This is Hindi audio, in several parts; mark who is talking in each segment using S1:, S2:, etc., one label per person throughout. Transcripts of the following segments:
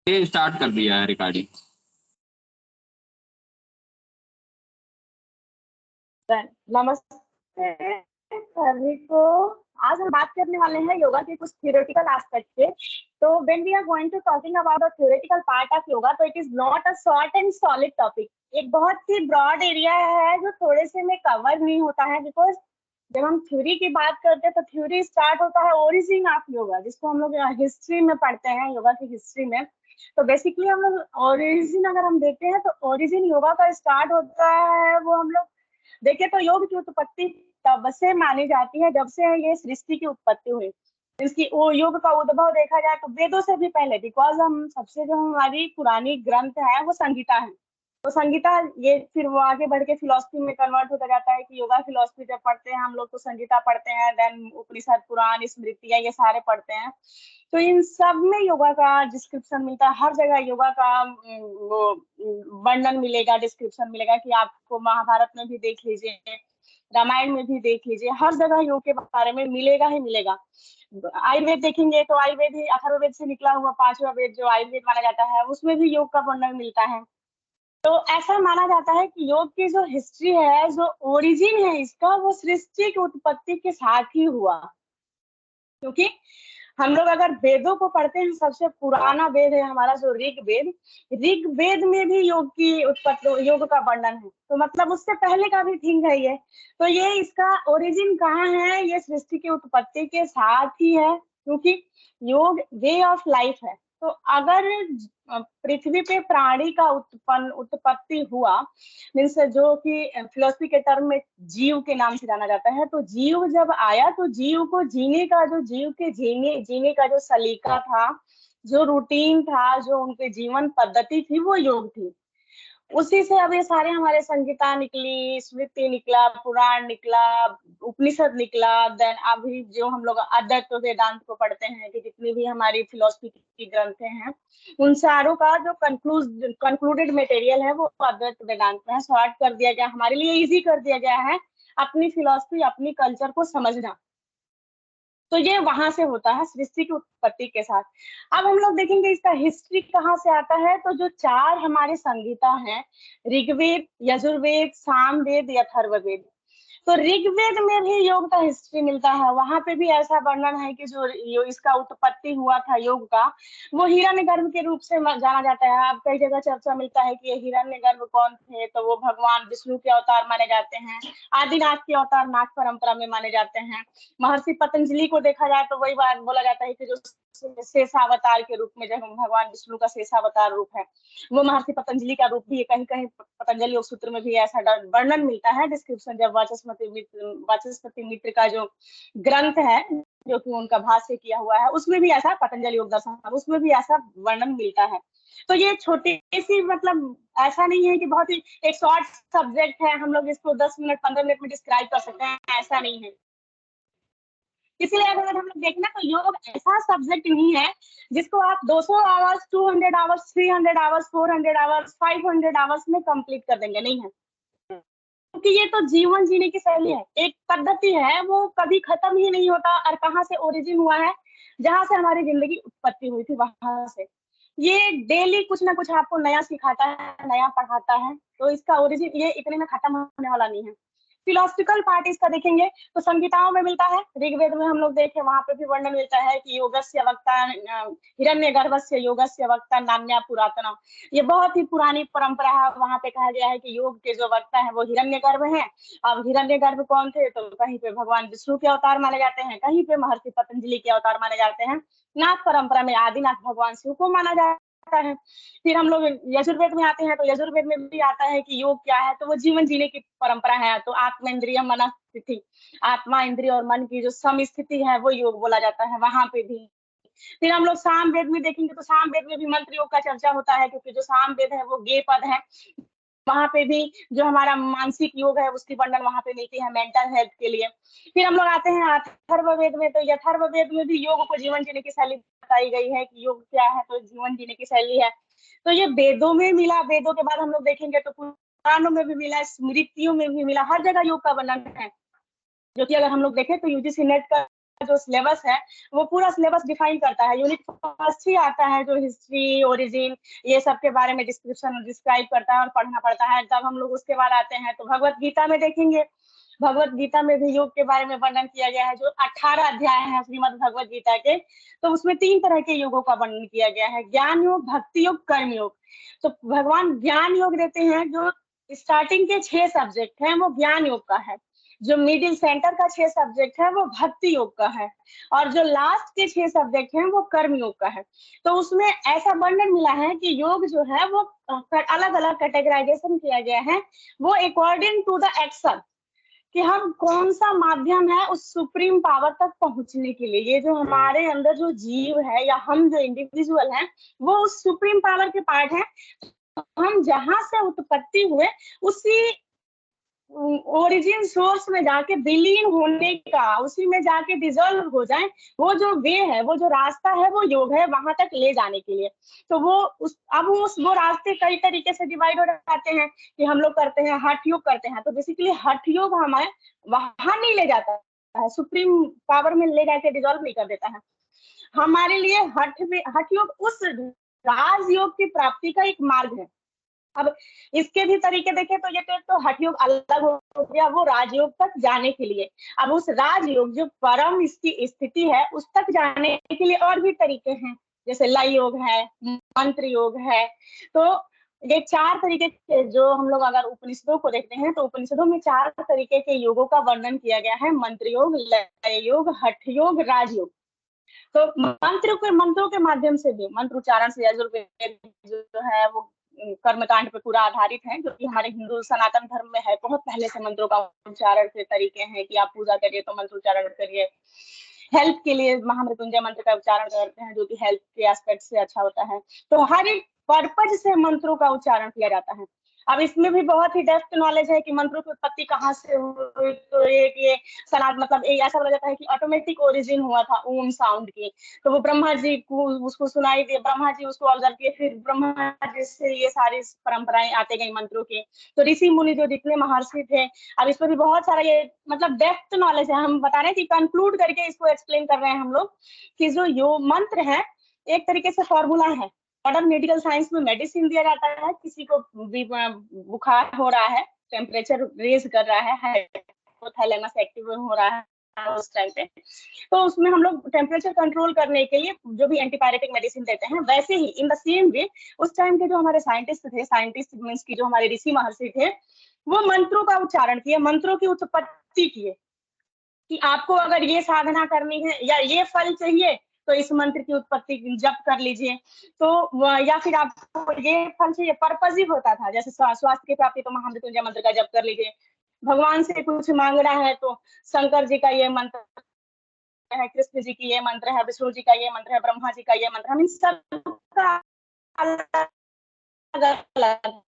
S1: ये स्टार्ट कर दिया है रिकॉर्डिंग।
S2: नमस्ते सभी को। आज हम बात करने वाले हैं योगा के कुछ थ्योरेटिकल एस्पेक्ट पे। तो when we are going to talking about the theoretical part of yoga, तो it is not a short and solid topic. एक बहुत ही ब्रॉड एरिया है जो थोड़े से में कवर नहीं होता है, बिकॉज जब हम थ्योरी की बात करते हैं तो थ्योरी स्टार्ट होता है ओरिजिन ऑफ योगा, जिसको हम लोग हिस्ट्री में पढ़ते हैं, योगा की हिस्ट्री में। तो बेसिकली हम लोग ओरिजिन अगर हम देखते हैं तो ओरिजिन योगा का स्टार्ट होता है, वो हम लोग देखे तो योग की उत्पत्ति तब से मानी जाती है जब से ये सृष्टि की उत्पत्ति हुई। इसकी वो योग का उद्भव देखा जाए तो वेदों से भी पहले, बिकॉज हम सबसे जो हमारी पुरानी ग्रंथ है वो संगीता है। तो संगीता ये फिर वो आगे बढ़ के फिलोसफी में कन्वर्ट होता जाता है कि योगा फिलोसफी जब पढ़ते हैं हम लोग तो संगीता पढ़ते हैं, देन उपनिषद पुराण स्मृतियां ये सारे पढ़ते हैं। तो इन सब में योगा का डिस्क्रिप्शन मिलता है, हर जगह योगा का वो वर्णन मिलेगा, डिस्क्रिप्शन मिलेगा कि आपको महाभारत में भी देख लीजिए, रामायण में भी देख लीजिए, हर जगह योग के बारे में मिलेगा ही मिलेगा। आयुर्वेद देखेंगे तो आयुर्वेद ही अथर्ववेद से निकला हुआ पांचवा वेद जो आयुर्वेद माना जाता है, उसमें भी योग का वर्णन मिलता है। तो ऐसा माना जाता है कि योग की जो हिस्ट्री है, जो ओरिजिन है इसका, वो सृष्टि की उत्पत्ति के साथ ही हुआ। क्योंकि हम लोग अगर वेदों को पढ़ते हैं, सबसे पुराना वेद है हमारा जो ऋग्वेद, ऋग्वेद में भी योग की उत्पत्ति, योग का वर्णन है। तो मतलब उससे पहले का भी थिंग है ये। तो ये इसका ओरिजिन कहाँ है, ये सृष्टि की उत्पत्ति के साथ ही है, क्योंकि योग वे ऑफ लाइफ है। तो अगर पृथ्वी पे प्राणी का उत्पत्ति हुआ, मीन्स जो कि फिलोसफी के टर्म में जीव के नाम से जाना जाता है, तो जीव जब आया तो जीव को जीने का, जो जीव के जीने का जो सलीका था, जो रूटीन था, जो उनके जीवन पद्धति थी, वो योग थी। उसी से अब ये सारे हमारे संगीता निकली, स्मृति निकला, पुराण निकला, उपनिषद निकला, देन अभी जो हम लोग अद्वैत वेदांत को पढ़ते हैं, कि जितनी भी हमारी फिलोसफी की ग्रंथें हैं, उन सारों का जो कंक्लूडेड मटेरियल है वो अद्वैत वेदांत में है। शॉर्ट कर दिया गया, हमारे लिए इजी कर दिया गया है अपनी फिलोसफी, अपनी कल्चर को समझना। तो ये वहां से होता है सृष्टि की उत्पत्ति के साथ। अब हम लोग देखेंगे इसका हिस्ट्री कहाँ से आता है। तो जो चार हमारे संगीता हैं, ऋग्वेद, यजुर्वेद, सामवेद, अथर्ववेद, तो ऋग्वेद में भी योग का हिस्ट्री मिलता है। वहां पे भी ऐसा वर्णन है कि जो इसका उत्पत्ति हुआ था योग का, वो हिरण्यगर्भ के रूप से जाना जाता है। अब कई जगह चर्चा मिलता है कि ये हिरण्यगर्भ कौन थे, तो वो भगवान विष्णु के अवतार माने जाते हैं, आदिनाथ के अवतार नाथ परंपरा में माने जाते हैं। महर्षि पतंजलि को देखा जाए तो वही बात बोला जाता है कि जो शेषावतार के रूप में, जब भगवान विष्णु का शेषावतार रूप है, वो महर्षि पतंजलि का रूप भी है। कहीं कहीं पतंजलि योग सूत्र में भी ऐसा वर्णन मिलता है, डिस्क्रिप्शन, जब वाचस्पति मित्र का जो ग्रंथ है जो कि उनका भाष्य किया हुआ है, उसमें भी ऐसा, पतंजलि योग दर्शन, उसमें भी ऐसा वर्णन मिलता है। तो ये छोटी सी, मतलब ऐसा नहीं है कि बहुत ही एक शॉर्ट सब्जेक्ट है, हम लोग इसको 10 मिनट 15 मिनट में डिस्क्राइब कर सकते हैं, ऐसा नहीं है। इसलिए अगर हम लोग देखें ना, तो योग ऐसा सब्जेक्ट नहीं है जिसको आप 200 hours, 200 hours, 300 hours, 400 hours, 500 hours में कंप्लीट कर देंगे, नहीं है। क्योंकि ये तो जीवन जीने की शैली है, एक पद्धति है, वो कभी खत्म ही नहीं होता। और कहाँ से ओरिजिन हुआ है, जहां से हमारी जिंदगी उत्पत्ति हुई थी वहां से। ये डेली कुछ ना कुछ आपको नया सिखाता है, नया पढ़ाता है। तो इसका ओरिजिन ये इतने में खत्म होने वाला नहीं है। फिलोसफिकल पार्ट इसका देखेंगे तो संगीताओं में मिलता है, ऋग्वेद में हम लोग देखें वहां पे भी वर्णन मिलता है कि योगस्य वक्ता, हिरण्यगर्भस्य योगस्य वक्ता नान्या पुरातना। ये बहुत ही पुरानी परंपरा है। वहां पे कहा गया है कि योग के जो वक्ता है वो हिरण्यगर्भ है। अब हिरण्यगर्भ कौन थे, तो कहीं पे भगवान विष्णु के अवतार माने जाते हैं, कहीं पे महर्षि पतंजलि के अवतार माने जाते हैं, नाथ परंपरा में आदिनाथ भगवान शिव को माना जाता है। फिर हम लोग यजुर्वेद में आते हैं तो यजुर्वेद में भी आता है कि योग क्या है, तो वो जीवन जीने की परंपरा है। तो आत्मा इंद्रिय मन स्थिति, आत्मा इंद्रिय और मन की जो सम स्थिति है वो योग बोला जाता है वहां पे भी। फिर हम लोग साम वेद में देखेंगे तो साम वेद में भी मंत्र योग का चर्चा होता है, क्योंकि जो साम वेद है वो गे पद है। वहां पे भी जो हमारा मानसिक योग है उसकी वर्णन वहां पे मिलती है, मेंटल हेल्थ के लिए। फिर हम लोग आते हैं अथर्ववेद में, तो अथर्ववेद में भी योग को जीवन जीने की शैली बताई गई है कि योग क्या है, तो जीवन जीने की शैली है। तो ये वेदों में मिला, वेदों के बाद हम लोग देखेंगे तो पुराणों में भी मिला, स्मृतियों में भी मिला, हर जगह योग का वर्णन है। जो कि अगर हम लोग देखें तो यूजीसी नेट का जो सिलेबस है वो पूरा सिलेबस डिफाइन करता है। यूनिट फर्स्ट ही आता है जो हिस्ट्री, ओरिजिन, ये सब के बारे में डिस्क्राइब करता है और पढ़ना पड़ता है। तब हम लोग उसके बाद आते हैं तो भगवत गीता में देखेंगे, भगवत गीता में भी योग के बारे में वर्णन किया गया है। जो 18 अध्याय हैं श्रीमद् भगवत गीता के, तो उसमें 3 तरह के योगों का वर्णन किया गया है, ज्ञान योग, भक्ति योग, कर्म योग। तो भगवान ज्ञान योग देते हैं। जो स्टार्टिंग के 6 सब्जेक्ट हैं वो ज्ञान योग का है, जो मिडिल सेंटर का 6 सब्जेक्ट है वो भक्ति योग का है, और जो लास्ट के 6 सब्जेक्ट हैं वो कर्म योग का है। तो उसमें ऐसा वर्णन मिला है कि योग जो है वो अलग अलग कैटेगराइजेशन किया गया है, वो अकॉर्डिंग टू द एक्शन, कि हम कौन सा माध्यम है उस सुप्रीम पावर तक पहुंचने के लिए। ये जो हमारे अंदर जो जीव है या हम जो इंडिविजुअल हैं वो उस सुप्रीम पावर के पार्ट है। हम जहां से उत्पत्ति हुए उसी ओरिजिन सोर्स में जाके विलीन होने का, उसी में जाके डिजोल्व हो जाए, वो जो वे है, वो जो रास्ता है वो योग है वहां तक ले जाने के लिए। तो वो वो रास्ते कई तरीके से डिवाइड हो जाते हैं कि हम लोग करते हैं हठ योग करते हैं। तो बेसिकली हठ योग हमें वहां नहीं ले जाता है, सुप्रीम पावर में ले जाके डिजोल्व नहीं कर देता है। हमारे लिए हठ योग उस राजयोग की प्राप्ति का एक मार्ग है। अब इसके भी तरीके देखें तो ये तो हठ योग अलग हो गया, वो राजयोग तक जाने के लिए। अब उस राजयोग जो परम इसकी स्थिति है उस तक जाने के लिए और भी तरीके हैं, जैसे लय योग है, मंत्र योग है। तो ये 4 तरीके के, जो हम लोग अगर उपनिषदों को देखते हैं तो उपनिषदों में 4 तरीके के योगों का वर्णन किया गया है, मंत्र योग, लय योग, हठ योग, राजयोग। तो मंत्रों के माध्यम से भी, मंत्र उच्चारण से यजुर्वेद जो है वो कर्मकांड पे पूरा आधारित है, जो कि हमारे हिंदू सनातन धर्म में है। बहुत पहले से मंत्रों का उच्चारण के तरीके हैं कि आप पूजा करिए तो मंत्र उच्चारण करिए। हेल्थ के लिए महामृत्युंजय मंत्र का उच्चारण करते हैं, जो कि हेल्थ के एस्पेक्ट से अच्छा होता है। तो हर एक पर्पज से मंत्रों का उच्चारण किया जाता है। अब इसमें भी बहुत ही डेप्थ नॉलेज है कि मंत्रों की उत्पत्ति कहाँ से हुई। तो ये सनात मतलब ऐसा बोला जाता है कि ऑटोमेटिक ओरिजिन हुआ था ओम साउंड की। तो वो ब्रह्मा जी को उसको सुनाई दिए, ब्रह्मा जी उसको ऑब्जर्व किए, फिर ब्रह्मा जी से ये सारी परंपराएं आते गई मंत्रों की। तो ऋषि मुनि जो जितने महर्षि थे, अब इस पर भी बहुत सारा ये मतलब डेप्थ नॉलेज है। हम बता रहे हैं कि कंक्लूड करके इसको एक्सप्लेन कर रहे हैं हम लोग कि जो यो मंत्र है एक तरीके से फॉर्मूला है। मॉडर्न मेडिकल साइंस में मेडिसिन दिया जाता है, किसी को बुखार हो रहा है, टेम्परेचर रेज कर रहा है, हाइपोथैलेमस एक्टिव हो रहा है उस टाइम पे, तो उसमें हम लोग टेम्परेचर कंट्रोल करने के लिए जो भी एंटीबायोटिक मेडिसिन देते हैं, वैसे ही इन द सेम वे उस टाइम के जो हमारे साइंटिस्ट मींस की जो हमारे ऋषि महर्षि थे, वो मंत्रों का उच्चारण किए, मंत्रों की उत्पत्ति किए कि आपको अगर ये साधना करनी है या ये फल चाहिए तो इस मंत्र की उत्पत्ति जप कर लीजिए। तो या फिर आपको ये फल चाहिए, पर्पज ही होता था, जैसे स्वास्थ्य की प्राप्ति तो महामृत्युंजय मंत्र का जप कर लीजिए। भगवान से कुछ मांगना है तो शंकर जी का ये मंत्र है, कृष्ण जी की ये मंत्र है, विष्णु जी का ये मंत्र है, ब्रह्मा जी का ये मंत्र है। हम इन सबका अलग अलग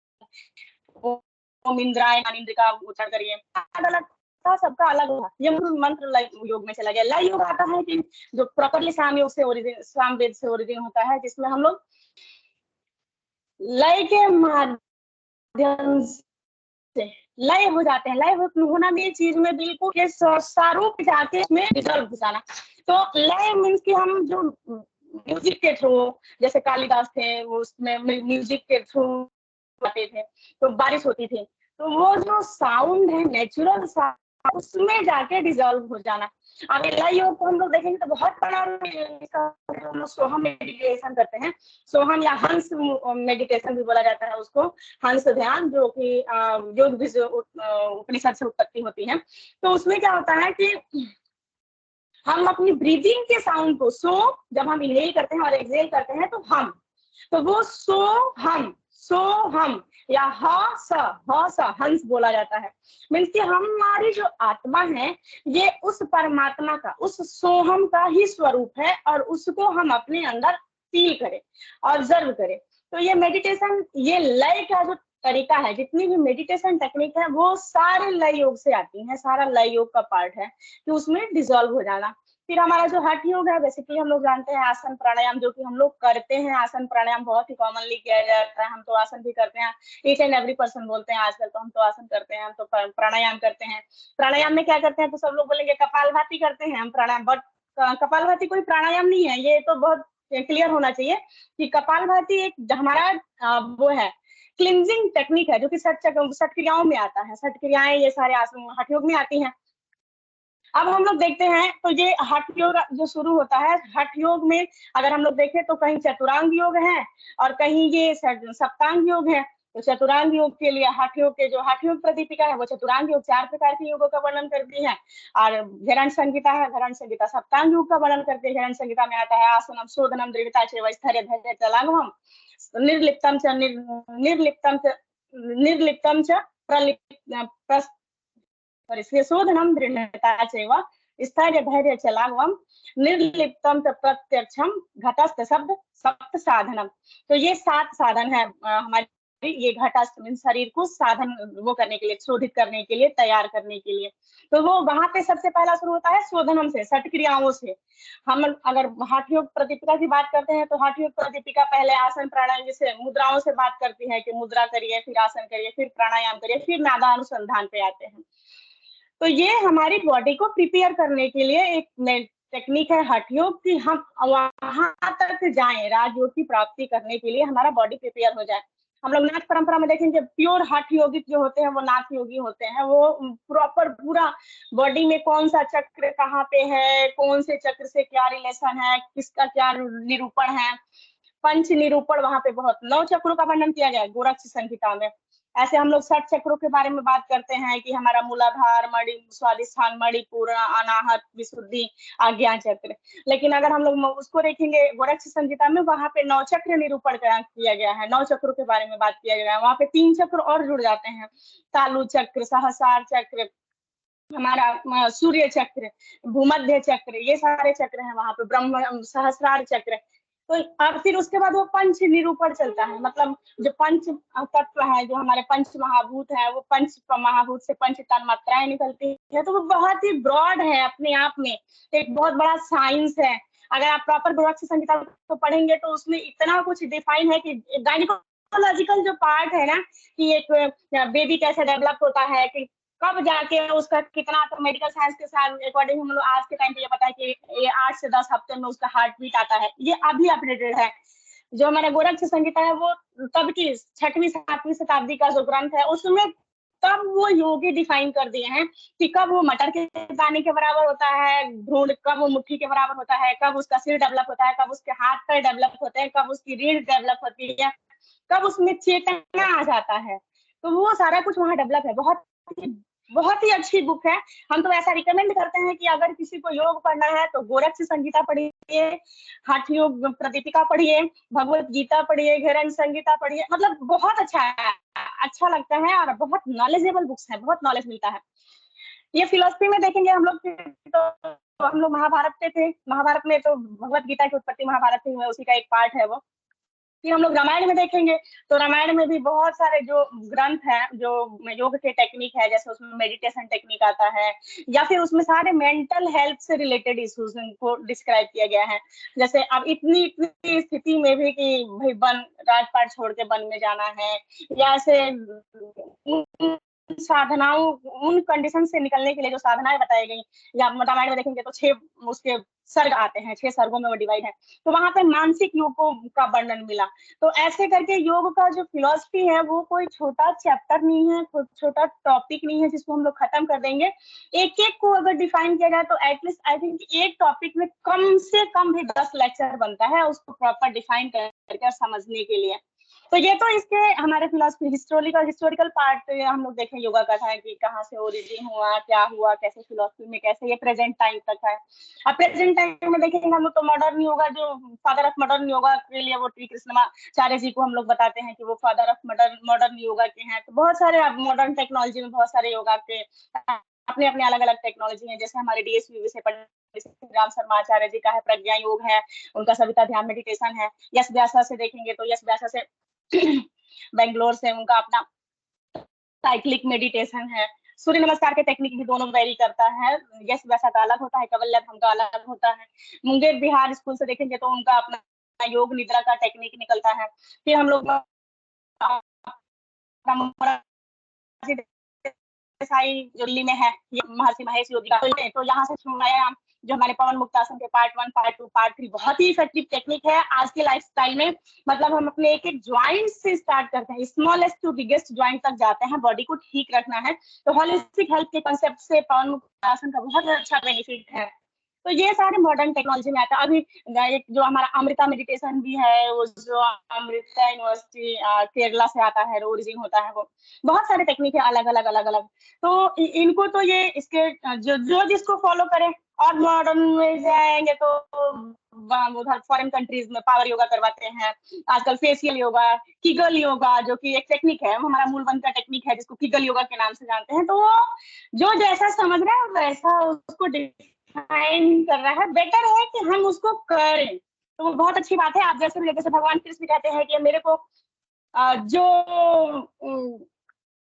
S2: ओम इंद्राय अनिंद्र का उच्चारण करिए, अलग अलग का सबका अलग होगा। ये मंत्र लय योग में चला गया। लय योग आता है कि जो प्रॉपरली साम योग से ओरिजिन, साम वेद से ओरिजिन होता है, जिसमें हम लोग लय के माध्यम से लय हो जाते हैं। लय होना भी चीज में बिल्कुल ये स्वरूप जाके इसमें रिजल्ट घुसाना। तो लय मीन्स कि हम जो म्यूजिक के थ्रू, जैसे कालिदास थे वो उसमें म्यूजिक के थ्रू आते थे, तो बारिश होती थी, तो वो जो साउंड है नेचुरल साउंड, उसमें जाके डिजॉल्व हो जाना। अब लय योग को हम लोग देखेंगे तो बहुत बड़ा हम लोग सोहम मेडिटेशन करते हैं। सोहम या हंस मेडिटेशन भी बोला जाता है उसको, हंस ध्यान, जो कि योग उपनिषद से उत्पत्ति होती है। तो उसमें क्या होता है कि हम अपनी ब्रीदिंग के साउंड को, सो जब हम इनहेल करते हैं और एक्सहेल करते हैं तो हम, तो वो सो हम या हंस बोला जाता है। मीन्स कि हमारी जो आत्मा है ये उस परमात्मा का, उस सोहम का ही स्वरूप है, और उसको हम अपने अंदर फील करें, ऑब्जर्व करें। तो ये मेडिटेशन, ये लय का जो तरीका है, जितनी भी मेडिटेशन टेक्निक है वो सारे लय योग से आती है, सारा लय योग का पार्ट है कि उसमें डिजॉल्व हो जाना। फिर हमारा जो हठ योग है, बेसिकली हम लोग जानते हैं आसन प्राणायाम, जो कि हम लोग करते हैं। आसन प्राणायाम बहुत ही कॉमनली किया जाता है, हम तो आसन भी करते हैं। ईच एंड एवरी पर्सन बोलते हैं आजकल तो हम तो आसन करते हैं, हम तो प्राणायाम करते हैं। प्राणायाम में क्या करते हैं तो सब लोग बोलेंगे कपालभाति करते हैं हम प्राणायाम, बट कपालभाति कोई प्राणायाम नहीं है, ये तो बहुत क्लियर होना चाहिए कि कपालभाति एक हमारा वो है क्लिनजिंग टेक्निक है, जो कि षट क्रियाओं में आता है। षट क्रियाएं ये सारे आसन हठ योग में आती हैं। अब हम लोग देखते हैं तो ये हठ योग जो शुरू होता है, हठ योग में अगर हम लोग देखें तो कहीं चतुरांग योग है और कहीं ये सप्तांग योग है। तो चतुरांग योग के लिए हठ योग के जो हठ योग प्रदीपिका है वो चतुरांग योग 4 प्रकार के योगों का वर्णन करती है, और घरण संहिता है, घरण संहिता सप्तांग योग का वर्णन करती है। घरण संहिता में आता है आसनम शोधनम दृढ़ता च स्थैर्य धैर्य च लाघवम निर्लिप्तम च निर्लिप्तम च शोधनम दृढ़ता चैव स्थैर्य धैर्य च लाघवम निर्लिप्तम च प्रत्यक्षम घटस्थ शब्द सप्त साधनम। तो ये 7 साधन है हमारे, ये घटस्थ मीन शरीर को साधन वो करने के लिए, शोधित करने के लिए, तैयार करने के लिए। तो वो वहां पे सबसे पहला शुरू होता है शोधनम से, षट क्रियाओं से। हम अगर हठ योग प्रदीपिका की बात करते हैं तो हठ योग प्रदीपिका पहले आसन प्राणायाम जैसे मुद्राओं से बात करती है कि मुद्रा करिए, फिर आसन करिए, फिर प्राणायाम करिए, फिर नादा अनुसंधान पे आते हैं। तो ये हमारी बॉडी को प्रिपेयर करने के लिए एक टेक्निक है हठ योग की, हम वहां तक जाएं, राजयोग की प्राप्ति करने के लिए हमारा बॉडी प्रिपेयर हो जाए। हम लोग नाथ परंपरा में देखेंगे प्योर हठ योगिक जो होते हैं वो नाथ योगी होते हैं, वो प्रॉपर पूरा बॉडी में कौन सा चक्र कहाँ पे है, कौन से चक्र से क्या रिलेशन है, किसका क्या निरूपण है, पंच निरूपण वहां पे बहुत 9 चक्रों का वर्णन किया गया है गोरक्ष संहिता में। ऐसे हम लोग 60 चक्रों के बारे में बात करते हैं कि हमारा मूलाधार, मणि, स्वादिष्ठान, मणिपुर, अनाहत, विशुद्धि, आज्ञा चक्र। लेकिन अगर हम लोग उसको देखेंगे गोरक्ष संहिता में, वहां पे 9 चक्र निरूपण किया गया है, 9 चक्रों के बारे में बात किया गया है। वहां पे 3 चक्र और जुड़ जाते हैं, तालु चक्र, सहस्रार चक्र, हमारा सूर्य चक्र, भूमध्य चक्र, ये सारे चक्र हैं वहां पे, ब्रह्म सहस्रार चक्र। तो अब फिर उसके बाद वो पंच निरूपण चलता है, मतलब जो पंच तत्व है, जो हमारे पंच महाभूत है, वो पंच महाभूत से पंच तन्मात्राएं निकलती है। तो वो बहुत ही ब्रॉड है अपने आप में, एक बहुत बड़ा साइंस है। अगर आप प्रॉपर गोरक्ष संहिता को पढ़ेंगे तो उसमें इतना कुछ डिफाइन है कि गायनिकोलॉजिकल जो पार्ट है ना, कि एक बेबी कैसे डेवलप होता है, कि कब जाके उसका कितना, तो मेडिकल साइंस के साथ अकॉर्डिंग हम लोग आज के टाइम पे ये पता है कि ये 8 से 10 हफ्ते में उसका हार्ट बीट आता है, ये अभी अपडेटेड है। जो हमारा गोरक्ष संहिता है वो तब की 6वीं 7वीं शताब्दी का जो ग्रंथ है, उसमें तब वो योगी डिफाइन कर दिए हैं कि कब वो मटर के दाने के बराबर होता है भ्रूण, कब वो मुट्ठी के बराबर होता है, कब उसका सिर डेवलप होता है, कब उसके हाथ पैर डेवलप होते हैं, कब उसकी रीढ़ डेवलप होती है, कब उसमें चेतना आ जाता है। तो वो सारा कुछ वहाँ डेवलप है। बहुत ही अच्छी बुक है। हम तो ऐसा रिकमेंड करते हैं कि अगर किसी को योग पढ़ना है तो गोरक्ष संहिता पढ़िए, हठ योग प्रदीपिका पढ़िए, भगवत गीता पढ़िए, घरण संहिता पढ़िए, मतलब बहुत अच्छा है, अच्छा लगता है और बहुत नॉलेजेबल बुक्स है, बहुत नॉलेज मिलता है। ये फिलोसफी में देखेंगे हम लोग तो हम लोग महाभारत पे थे, महाभारत में तो भगवत गीता की उत्पत्ति महाभारत से हुई है, उसी का एक पार्ट है वो। फिर हम लोग रामायण में देखेंगे तो रामायण में भी बहुत सारे जो ग्रंथ हैं, जो योग के टेक्निक है, जैसे उसमें मेडिटेशन टेक्निक आता है, या फिर उसमें सारे मेंटल हेल्थ से रिलेटेड इश्यूज को डिस्क्राइब किया गया है। जैसे अब इतनी इतनी स्थिति में भी कि भाई वन राजपाट छोड़ के वन में जाना है, या ऐसे साधनाओं, उन कंडीशन से निकलने के लिए जो साधनाएं बताई गई, या रामायण में देखेंगे तो 6 उसके सर्ग आते हैं, 6 सर्गों में वो डिवाइड है। तो वहां पे मानसिक योग का वर्णन मिला। तो ऐसे करके योग का जो फिलॉसफी है वो कोई छोटा चैप्टर नहीं है, छोटा टॉपिक नहीं है जिसको हम लोग खत्म कर देंगे। एक एक को अगर डिफाइन किया जाए तो एटलीस्ट आई थिंक एक टॉपिक में कम से कम भी 10 लेक्चर बनता है उसको प्रॉपर डिफाइन करके समझने के लिए। तो ये तो इसके हमारे फिलॉसफी हिस्टोरिकल पार्ट हम लोग देखें योगा का था कि कहाँ से ओरिजिन हुआ, क्या हुआ, कैसे फिलॉसफी में, कैसे ये प्रेजेंट टाइम तक है। अब प्रेजेंट टाइम में देखेंगे हम लोग तो मॉडर्न योगा, जो फादर ऑफ मॉडर्न योगा के लिए वो श्री कृष्णाचार्य जी को हम लोग बताते हैं कि वो फादर ऑफ मॉडर्न योगा के हैं। तो बहुत सारे मॉडर्न टेक्नोलॉजी में बहुत सारे योगा के अपने अपने अलग अलग टेक्नोलॉजी है। जैसे हमारे डीएसवी से राम शर्मा आचार्य जी का है प्रज्ञा योग है, उनका सविता ध्यान मेडिटेशन है। यश व्यासा से देखेंगे तो यश व्यासा से बेंगलोर से उनका अपना साइक्लिक मेडिटेशन है। सूर्य नमस्कार के टेक्निक भी दोनों वेरी करता है, यश व्यासा का अलग होता है, कवल्य धाम का अलग होता है। मुंगेर बिहार स्कूल से देखेंगे तो उनका अपना योग निद्रा का टेक्निक निकलता है। फिर हम लोग जो दिल्ली में है, ये महर्षि महेश योगी का, तो यहाँ से जो हमारे पवन मुक्तासन के पार्ट 1, पार्ट 2, पार्ट 3 बहुत ही इफेक्टिव टेक्निक है आज के लाइफस्टाइल में। मतलब हम अपने एक एक ज्वाइंट से स्टार्ट करते हैं, स्मॉलेस्ट टू बिगेस्ट ज्वाइंट तक जाते हैं, बॉडी को ठीक रखना है। तो होलिस्टिक हेल्थ के कंसेप्ट से पवन मुक्तासन का बहुत अच्छा बेनिफिट है। तो ये सारे मॉडर्न टेक्नोलॉजी में आता है। अभी एक जो हमारा अमृता मेडिटेशन भी है, वो जो अमृता यूनिवर्सिटी केरला से आता है, ओरिजिन होता है, वो बहुत सारे टेक्निक है अलग अलग अलग अलग। तो इनको तो ये इसके जो जिसको फॉलो करे। और मॉडर्न में जाएंगे तो उधर फॉरेन कंट्रीज में पावर योगा करवाते हैं आजकल, फेशियल योगा, किगल योगा, जो कि एक टेक्निक है, हमारा मूलबंध का टेक्निक है, जिसको किगल योगा के नाम से जानते हैं। तो वो जो जैसा समझ रहा है वैसा उसको डिफाइन कर रहा है, बेटर है कि हम उसको करें। तो वो बहुत अच्छी बात है। आप जैसे भगवान कृष्ण कहते हैं कि मेरे को जो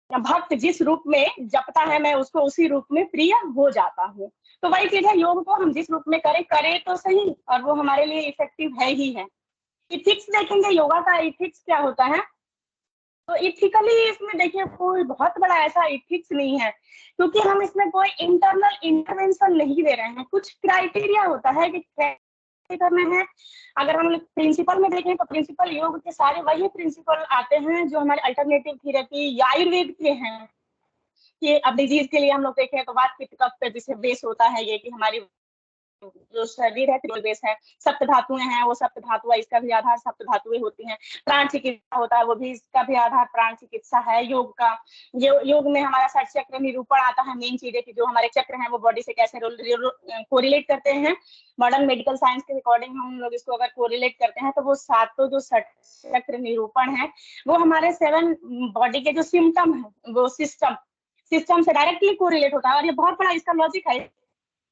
S2: भक्त जिस रूप में जपता है, मैं उसको उसी रूप में प्रिय हो जाता हूँ। तो वही चीज है, योग को हम जिस रूप में करें तो सही, और वो हमारे लिए इफेक्टिव है ही है। इथिक्स देखेंगे, योगा का इथिक्स क्या होता है, तो इथिकली इसमें देखिए कोई बहुत बड़ा ऐसा इथिक्स नहीं है, क्योंकि हम इसमें कोई इंटरनल इंटरवेंशन नहीं दे रहे हैं। कुछ क्राइटेरिया होता है कि कैसे करना है। अगर हम प्रिंसिपल में देखें तो प्रिंसिपल योग के सारे वही प्रिंसिपल आते हैं जो हमारे अल्टरनेटिव थेरेपी या आयुर्वेद के हैं। कि अब डिजीज के लिए हम लोग देखें तो वात पित्त कफ पे जिसे बेस होता है, ये कि हमारी जो शरीर है त्रिकोण बेस है, सप्त धातुएं हैं, वो सप्त धातु है, इसका भी आधार सप्त धातुएं होती हैं। प्राण चिकित्सा होता है, वो भी इसका भी आधार प्राण चिकित्सा है योग का। योग में हमारा षट चक्र निरूपण आता है, मेन चीज है कि जो हमारे चक्र हैं वो बॉडी से कैसे कोरिलेट करते हैं। मॉडर्न मेडिकल साइंस के अकॉर्डिंग हम लोग इसको अगर कोरिलेट करते हैं तो वो सातों जो षट चक्र निरूपण है वो हमारे 7 बॉडी के जो सिम्टम है वो सिस्टम से डायरेक्टली कोरिलेट होता है। और ये बहुत बड़ा इसका लॉजिक है,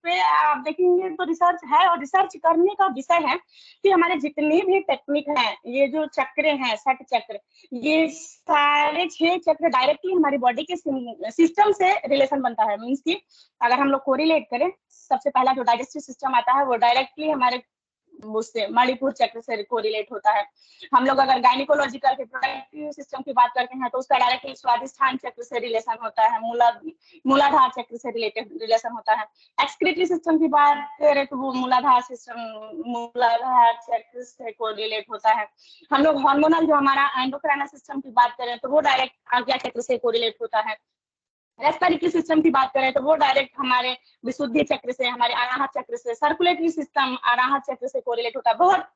S2: पे आप देखेंगे तो रिसर्च है, और रिसर्च करने का विषय है कि हमारे जितने भी टेक्निक हैं, ये जो चक्र हैं, षट चक्र, ये सारे 6 चक्र डायरेक्टली हमारी बॉडी के सिस्टम से रिलेशन बनता है। मीन्स की अगर हम लोग कोरिलेट करें, सबसे पहला जो डाइजेस्टिव सिस्टम आता है वो डायरेक्टली हमारे उससे मणिपुर चक्र से कोरिलेट होता है। हम लोग अगर गायनिकोलॉजिकल रिप्रोडक्टिव सिस्टम की बात करते हैं तो उसका डायरेक्टली स्वादिष्ठान चक्र से रिलेशन होता है, मूलाधार चक्र से रिलेशन होता है। एक्सक्रीटरी सिस्टम की बात करें तो वो मूलाधार चक्र से कोरिलेट होता है। हम लोग हार्मोनल जो हमारा एंडोक्राइनल सिस्टम की बात करें तो वो डायरेक्ट आज्ञा चक्र से कोरिलेट होता है। रेस्पिरेटरी सिस्टम की बात करें तो वो डायरेक्ट हमारे विशुद्धि चक्र से, हमारे अनाहत चक्र से, सर्कुलेटरी सिस्टम अनाहत चक्र से कोरिलेट होता है। बहुत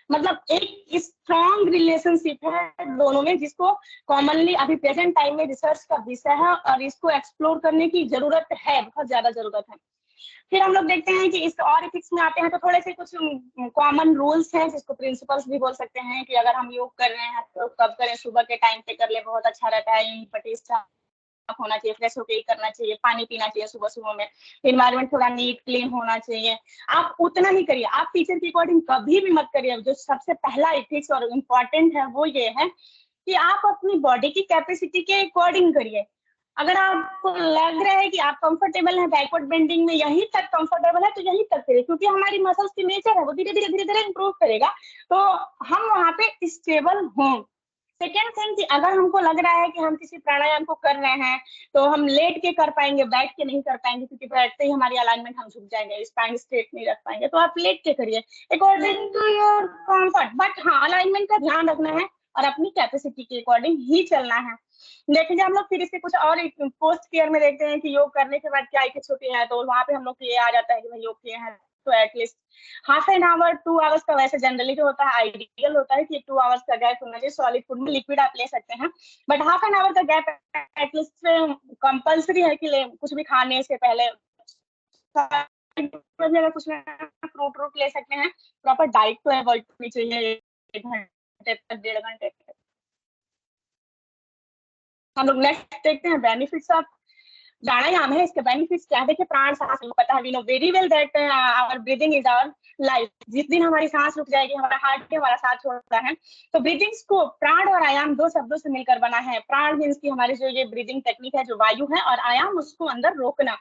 S2: मतलब एक स्ट्रॉन्ग रिलेशनशिप है दोनों में, जिसको कॉमनली अभी प्रेजेंट टाइम में रिसर्च का विषय है और इसको एक्सप्लोर करने की जरूरत है, बहुत ज्यादा जरूरत है। फिर हम लोग देखते हैं कि इस और इथिक्स में आते हैं तो थोड़े से कुछ कॉमन रूल्स हैं, जिसको प्रिंसिपल्स भी बोल सकते हैं, कि अगर हम योग कर रहे हैं तो कब करें, सुबह के टाइम पे कर ले बहुत अच्छा रहता है, पटिस्टा होना चाहिए, फ्रेश होके ही करना चाहिए, पानी पीना चाहिए सुबह सुबह में, इन्वायरमेंट थोड़ा नीट क्लीन होना चाहिए। आप उतना ही करिए, आप टीचर के अकॉर्डिंग कभी भी मत करिए। जो सबसे पहला एथिक्स और इम्पोर्टेंट है वो ये है कि आप अपनी बॉडी की कैपेसिटी के अकॉर्डिंग करिए। अगर आपको लग रहा है कि आप कंफर्टेबल हैं बैकवर्ड बेंडिंग में, यहीं तक कंफर्टेबल है तो यहीं तक करिए, क्योंकि हमारी मसल्स की नेचर है वो धीरे धीरे इंप्रूव करेगा, तो हम वहां पे स्टेबल हों। सेकेंड थिंग कि अगर हमको लग रहा है कि हम किसी प्राणायाम को कर रहे हैं तो हम लेट के कर पाएंगे, बैठ के नहीं कर पाएंगे, क्योंकि बैठते ही हमारी अलाइनमेंट हम झुक जाएंगे, स्पाइन स्ट्रेट नहीं रख पाएंगे, तो आप लेट के करिए according to your comfort. But हाँ, अलाइनमेंट का ध्यान रखना है और अपनी कैपेसिटी के अकॉर्डिंग ही चलना है। देखेंगे हम लोग फिर इसके कुछ और पोस्ट केयर में देखते हैं कि योग करने के बाद क्या इफेक्ट्स होते हैं, तो वहां पे हम लोग ये आ जाता है कि भाई योग किए हैं तो at least half an hour 2 hours का, वैसे जनरली जो होता है आइडियल होता है कि 2 आवर्स का गैप होना चाहिए। सॉलिड फूड में लिक्विड आप ले सकते हैं, बट हाफ एन आवर का गैप एटलीस्ट कंपल्सरी है कि कुछ भी खाने से पहले कुछ फ्रूट रूट ले सकते हैं। प्रॉपर डाइट तो अवॉइड करनी चाहिए 1 घंटे तक, 1.5 घंटे तक। हम लोग नेक्स्ट देखते हैं बेनिफिट्स ऑफ प्राणायाम है। इसके बेनिफिट्स क्या है, देखिए प्राण सांस, पता है we know very well that our breathing is our life. जिस दिन हमारी सांस रुक जाएगी, हमारा हार्ट हमारा साथ छोड़ता है, तो ब्रीदिंग्स को प्राण और आयाम 2 शब्दों से मिलकर बना है। प्राण मीन्स की हमारी जो ये ब्रीदिंग टेक्निक है जो वायु है, और आयाम उसको अंदर रोकना।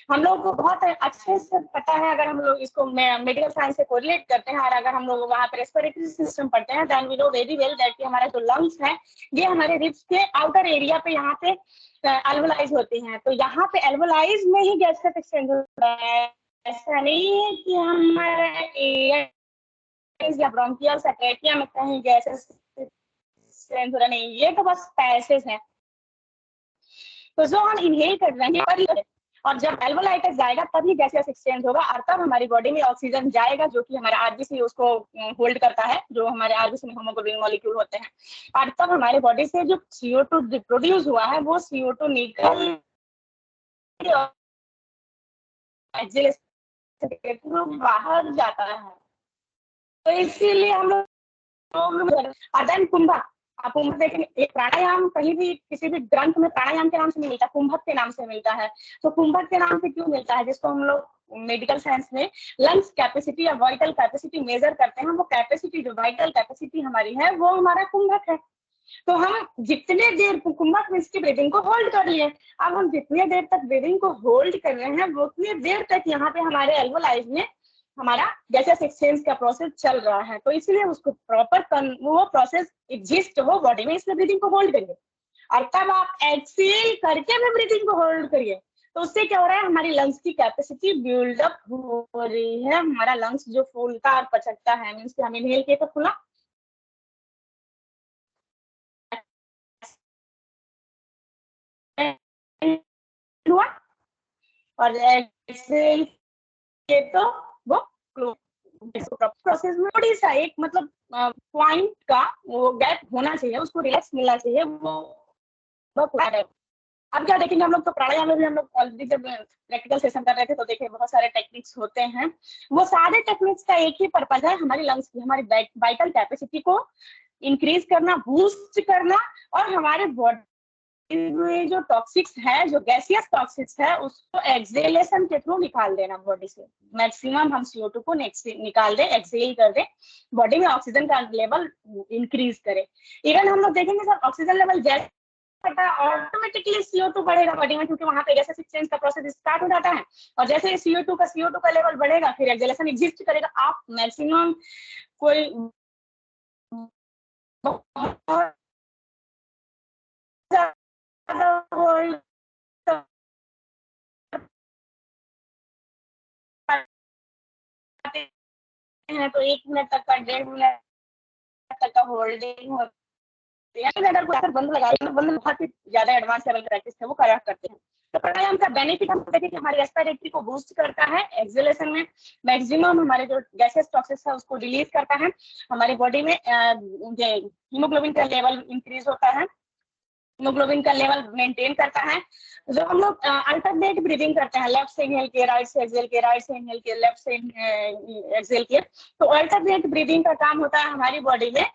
S2: हम लोग को बहुत अच्छे से पता है, अगर हम लोग इसको मेडिकल साइंस से कोरिलेट करते हैं और अगर हम लोग वहाँ पे रेस्पिरेटरी सिस्टम पढ़ते हैं, then we know very well that हमारा जो लंग्स है ये हमारे रिब्स के आउटर एरिया पे यहाँ पे एल्वोलाइज होती हैं। तो यहाँ पे एल्वोलाइज में ही गैस का एक्सचेंज होता है, ऐसा नहीं है कि हमारा एयर्स या ब्रोंकियल सेक्रेटिया में कहीं गैसेस चेंज हो रहा नहीं, ये तो बस पैसेज हैं। तो जो हम इनहेल कर रहे हैं और जब एल्वोलाइटिस जाएगा तभी गैसेस एक्सचेंज होगा और तब हमारी बॉडी में ऑक्सीजन जाएगा, जो कि हमारा आरबीसी उसको होल्ड करता है, जो हमारे आरबीसी में हीमोग्लोबिन मॉलिक्यूल होते हैं। और तब हमारे बॉडी से जो CO2 प्रोड्यूस हुआ है वो CO2 निकल बाहर जाता है। तो इसीलिए हम लोग अदन कुंभक, आप कुंभक देखेंगे, एक प्राणायाम कहीं भी किसी भी ग्रंथ में प्राणायाम के नाम से नहीं मिलता, कुंभक के नाम से मिलता है। तो कुंभक के नाम से क्यों मिलता है? जिसको हम लोग मेडिकल साइंस में लंग्स कैपेसिटी या वाइटल कैपेसिटी मेजर करते हैं, वो कैपेसिटी जो वाइटल कैपेसिटी हमारी है वो हमारा कुंभक है। तो हम जितने देर कुंभक में इसकी ब्रीदिंग को होल्ड कर लिए, अब हम जितने देर तक ब्रीदिंग को होल्ड कर रहे हैं वो उतनी देर तक यहाँ पे हमारे एल्वोलाइज में हमारा गैसेस एक्सचेंज का प्रोसेस चल रहा है। तो इसलिए उसको प्रॉपर वो प्रोसेस एग्जिस्ट हो बॉडी में, इसलिए ब्रीदिंग को होल्ड करिए। और तब आप एक्सेल करके भी ब्रीदिंग को होल्ड करिए, तो उससे क्या हो रहा है, हमारी लंग्स की कैपेसिटी बिल्डअप हो रही है। हमारा लंग्स जो फूलता और पचकता है, मीन्स हम इनहेल किए तो फूला हुआ और एक्सेल किए तो वो प्रोसेस में थोड़ी सा एक मतलब पॉइंट का वो गैप होना चाहिए, उसको रिलैक्स मिलना चाहिए, वो अब क्या देखेंगे हम लोग, तो प्राणायाम में भी हम लोग ऑलरेडी जब प्रैक्टिकल सेशन कर रहे थे तो देखे बहुत सारे टेक्निक्स होते हैं। वो सारे टेक्निक्स का एक ही पर्पज है, हमारी लंग्स की, हमारी वाइटल कैपेसिटी को इंक्रीज करना, बूस्ट करना और हमारे बॉडी में जो टॉक्सिक्स है, जो गैसियस टॉक्सिक्स है, उसको एक्सेलेशन के थ्रू निकाल देना बॉडी से। मैक्सिमम हम CO2 को निकाल दे, एक्सेल कर दे, बॉडी में ऑक्सीजन का लेवल इंक्रीज करे। इवन हम लोग देखेंगे सर, ऑक्सीजन लेवल जैसे ऑटोमेटिकली CO2 बढ़ेगा बॉडी में, क्योंकि वहां पे गैसेस एक्सचेंज का प्रोसेस स्टार्ट हो जाता है। और जैसे CO2 का लेवल बढ़ेगा, फिर एक्सेलेशन एग्जिस्ट करेगा। आप मैक्सिमम कोई है तो 1 मिनट तक का, 1.5 मिनट तक का होल्डिंग होती है। अगर कोई बंद लगा रहे हैं, बंद बहुत ही ज्यादा एडवांस लेवल प्रैक्टिस है वो करा करते हैं। तो प्राणायाम का बेनिफिट हम देखिए कि हमारी रेस्पिरेटरी को बूस्ट करता है, एक्सेलेशन में मैक्सिमम हमारे जो गैसेस टॉक्सिक्स है उसको रिलीज करता है, हमारी बॉडी में हीमोग्लोबिन का लेवल इंक्रीज होता है, हीमोग्लोबिन का लेवल मेंटेन करता है। जो हम लोग अल्टरनेट ब्रीदिंग करते हैं, लेफ्ट से इनहेल किए, राइट से एक्सहेल किए, राइट से इनहेल किए, लेफ्ट से एक्सहेल किए, तो अल्टरनेट ब्रीदिंग का काम होता है हमारी बॉडी में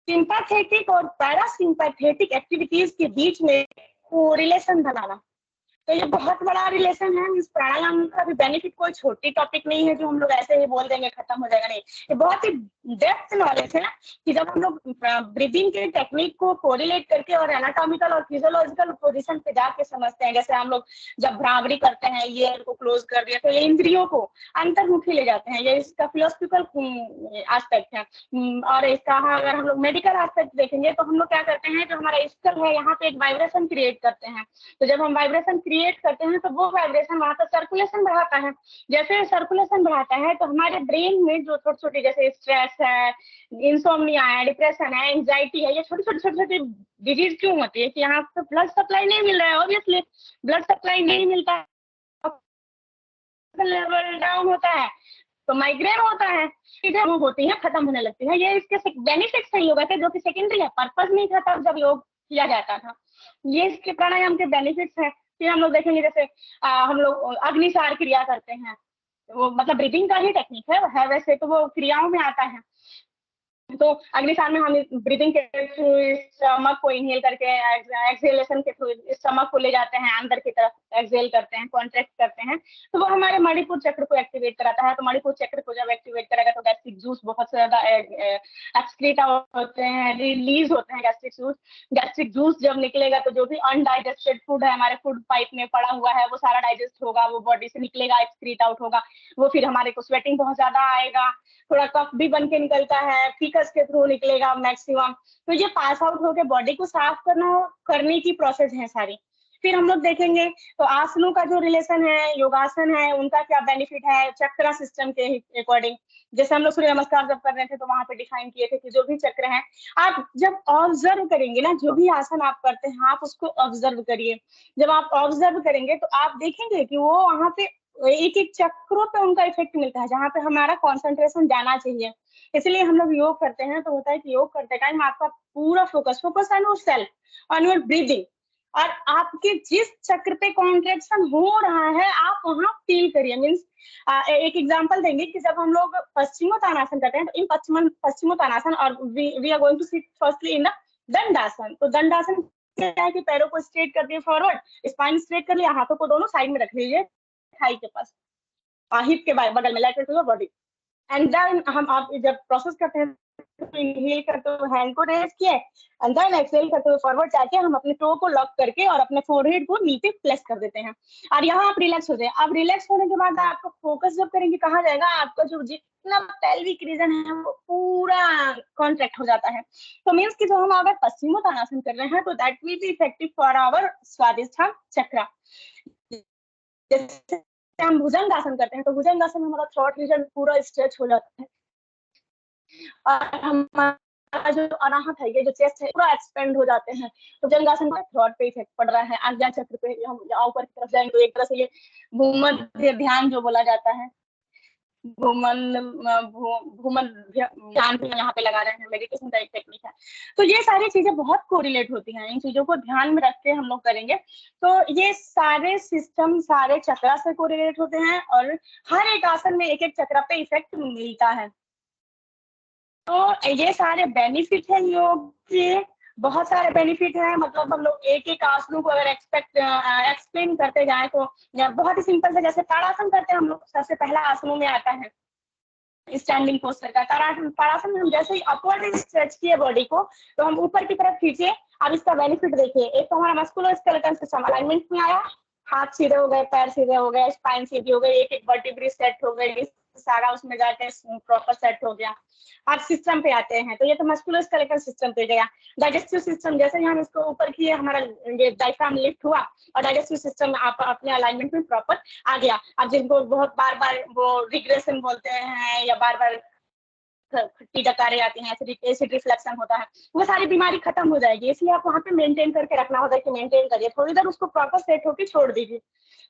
S2: सिंपैथेटिक और पैरासिम्पैथेटिक एक्टिविटीज के बीच में कोरिलेशन बनाना। तो ये बहुत बड़ा रिलेशन है। इस प्राणायाम का भी बेनिफिट कोई छोटी टॉपिक नहीं है जो हम लोग ऐसे ही बोल देंगे खत्म हो जाएगा, नहीं, ये बहुत ही डेप्थ नॉलेज है कि जब हम लोग ब्रीदिंग के टेक्निक को कोरिलेट करके और एनाटॉमिकल और फिजियोलॉजिकल पोजीशन पे जाके समझते हैं। जैसे हम लोग जब भ्रामरी करते हैं, ईयर को क्लोज कर दिया, तो ये इंद्रियों को अंतर्मुखी ले जाते हैं, ये इसका फिलोसफिकल एस्पेक्ट है। और इसका अगर हम लोग मेडिकल एस्पेक्ट देखेंगे तो हम लोग क्या करते हैं, जो हमारा स्कल है यहाँ पे एक वाइब्रेशन क्रिएट करते हैं। तो जब हम वाइब्रेशन क्रिएट करते हैं तो वो वाइब्रेशन वहां पर सर्कुलेशन बढ़ाता है। जैसे सर्कुलेशन बढ़ाता है तो हमारे ब्रेन में जो छोटी छोटी, जैसे स्ट्रेस है, इंसोम्निया है, डिप्रेशन है, एंजाइटी है, ये छोटी छोटी डिजीज क्यों होती है कि यहाँ पे ब्लड सप्लाई नहीं मिल रहा है। ऑब्वियसली ब्लड सप्लाई नहीं मिलता है, लेवल डाउन होता है तो माइग्रेन होता है, चीजें वो होती है, खत्म होने लगती है। ये इसके बेनिफिट्स हैं योगा के, जो कि सेकेंडरी है, पर्पज नहीं था तब जब योग किया जाता था। ये इसके प्राणायाम के बेनिफिट्स हैं। फिर हम लोग देखेंगे जैसे हम लोग अग्निसार क्रिया करते हैं, वो मतलब ब्रीदिंग का ही टेक्निक है वैसे तो वो क्रियाओं में आता है। तो अग्निसार में हम ब्रीदिंग के थ्रू स्टमक को इनहेल करके एक्सहेलेशन के थ्रू स्टमक को ले जाते हैं अंदर की तरफ, एक्सहेल करते हैं, कॉन्ट्रैक्ट करते हैं, तो वो हमारे मणिपुर चक्र को एक्टिवेट कराता है। तो मणिपुर चक्र को जब एक्टिवेट करेगा तो गैस्ट्रिक जूस बहुत ज्यादा एक्सक्रीट होते हैं, रिलीज होते हैं गैस्ट्रिक जूस। गैस्ट्रिक जूस जब निकलेगा तो जो भी अनडाइजेस्टेड फूड है हमारे फूड पाइप में पड़ा हुआ है वो सारा डाइजेस्ट होगा, वो बॉडी से निकलेगा, एक्सक्रीट आउट होगा। वो फिर हमारे को स्वेटिंग बहुत ज्यादा आएगा, थोड़ा कफ भी बन के निकलता है, फीकस के थ्रू निकलेगा मैक्सिमम। तो ये पास आउट होकर बॉडी को साफ करने की प्रोसेस है सारी। फिर हम लोग देखेंगे तो आसनों का जो रिलेशन है, योगासन है, उनका क्या बेनिफिट है चक्र सिस्टम के अकॉर्डिंग। जैसे हम लोग सूर्य नमस्कार जब कर रहे थे तो वहां पे डिफाइन किए थे कि जो भी चक्र है, आप जब ऑब्जर्व करेंगे ना, जो भी आसन आप करते हैं आप उसको ऑब्जर्व करिए। जब आप ऑब्जर्व करेंगे तो आप देखेंगे कि वो वहां पे एक एक चक्रों पे उनका इफेक्ट मिलता है, जहाँ पे हमारा कॉन्सेंट्रेशन जाना चाहिए। इसलिए हम लोग योग करते हैं तो होता है कि योग करते टाइम आपका पूरा focus on your self, on your breathing, और आपके जिस चक्र पे कॉन्ट्रेक्शन हो रहा है आप वहां फील करिए। मीन्स एक एग्जांपल देंगे कि जब हम लोग पश्चिमोत्तानासन करते हैं तो इन पश्चिमोत्तानासन, और we are going to sit firstly in the dandasana. तो दंडासन क्या है कि पैरों को स्ट्रेट कर दिए फॉरवर्ड, स्पाइन स्ट्रेट कर लिया, हाथों को दोनों साइड में रख लीजिए थाई के पास, हिप के बगल में, lateral to your body. And then हम आप जब प्रोसेस करते हैं तो इनहेल करते हुए हैंड को रेज किए, एंड देन एक्सहेल करते हुए फॉरवर्ड जाके हम अपने टो को लॉक करके और अपने फोरहेड को नीचे प्लेस कर देते हैं, और यहाँ आप रिलैक्स हो जाए। अब रिलैक्स होने के बाद आपको फोकस जब करेंगे कहाँ जाएगा, आपका जो जितना पेल्विक रीजन है वो पूरा कॉन्ट्रैक्ट हो जाता है। तो मीन्स कि जो हम अगर पश्चिमोत्तानासन कर रहे हैं तो that will be effective for our swadhisthana chakra. जैसे हम भुजंगासन करते हैं तो भुजंगासन में हमारा थ्रोट रीजन पूरा स्ट्रेच हो जाता है, और हमारा जो अनाहत है, ये जो चेस्ट है, पूरा एक्सपेंड हो जाते हैं। तो भुजंगासन का थ्रोट पे इफेक्ट पड़ रहा है। आज्ञा चक्र पे हम ऊपर की तरफ जाएंगे तो एक तरह से ये भूमध्य ध्यान जो बोला जाता है, भूमन ध्यान भी यहाँ पे लगा रहे हैं, मेडिटेशन का एक टेक्निक है। तो ये सारी चीजें बहुत कोरिलेट होती हैं, इन चीजों को ध्यान में रख के हम लोग करेंगे तो ये सारे सिस्टम सारे चक्रा से कोरिलेट होते हैं, और हर एक आसन में एक एक चक्रा पे इफेक्ट मिलता है। तो ये सारे बेनिफिट है योग के, बहुत सारे बेनिफिट है। मतलब हम लोग एक एक आसनों को अगर एक्सप्लेन करते जाए तो बहुत ही सिंपल से, जैसे ताड़ासन करते हैं हम लोग, सबसे पहला आसनों में आता है स्टैंडिंग पोस्टर का ताड़ासन में हम जैसे ही अपवर्ड स्ट्रेच किए बॉडी को तो हम ऊपर की तरफ खींचे। अब इसका बेनिफिट देखिए, एक तो हमारा मस्कुलर स्केलेटन सिस्टम अलाइनमेंट में आया, हाथ सीधे हो गए, पैर सीधे हो गए, स्पाइन सीधी हो गई, एक एक वर्टिब्री सेट हो गई, सारा उसमें जाके प्रॉपर सेट हो गया। अब सिस्टम पे आते हैं तो ये तो मस्कुलर स्केलेटल सिस्टम पे गया। डाइजेस्टिव सिस्टम, जैसे ही हम इसको ऊपर किए हमारा ये डायफ्राम लिफ्ट हुआ और डाइजेस्टिव सिस्टम आप अपने अलाइनमेंट में प्रॉपर आ गया। अब जिनको बहुत बार बार वो रिग्रेशन बोलते हैं या बार बार खट्टी डकारें आती हैं, एसिड रिफ्लेक्शन होता है, वो सारी बीमारी खत्म हो जाएगी। इसलिए आप वहाँ पे मेंटेन करके रखना होता है कि मेंटेन करिए, थोड़ी देर उसको प्रॉपर सेट होकर छोड़ दीजिए,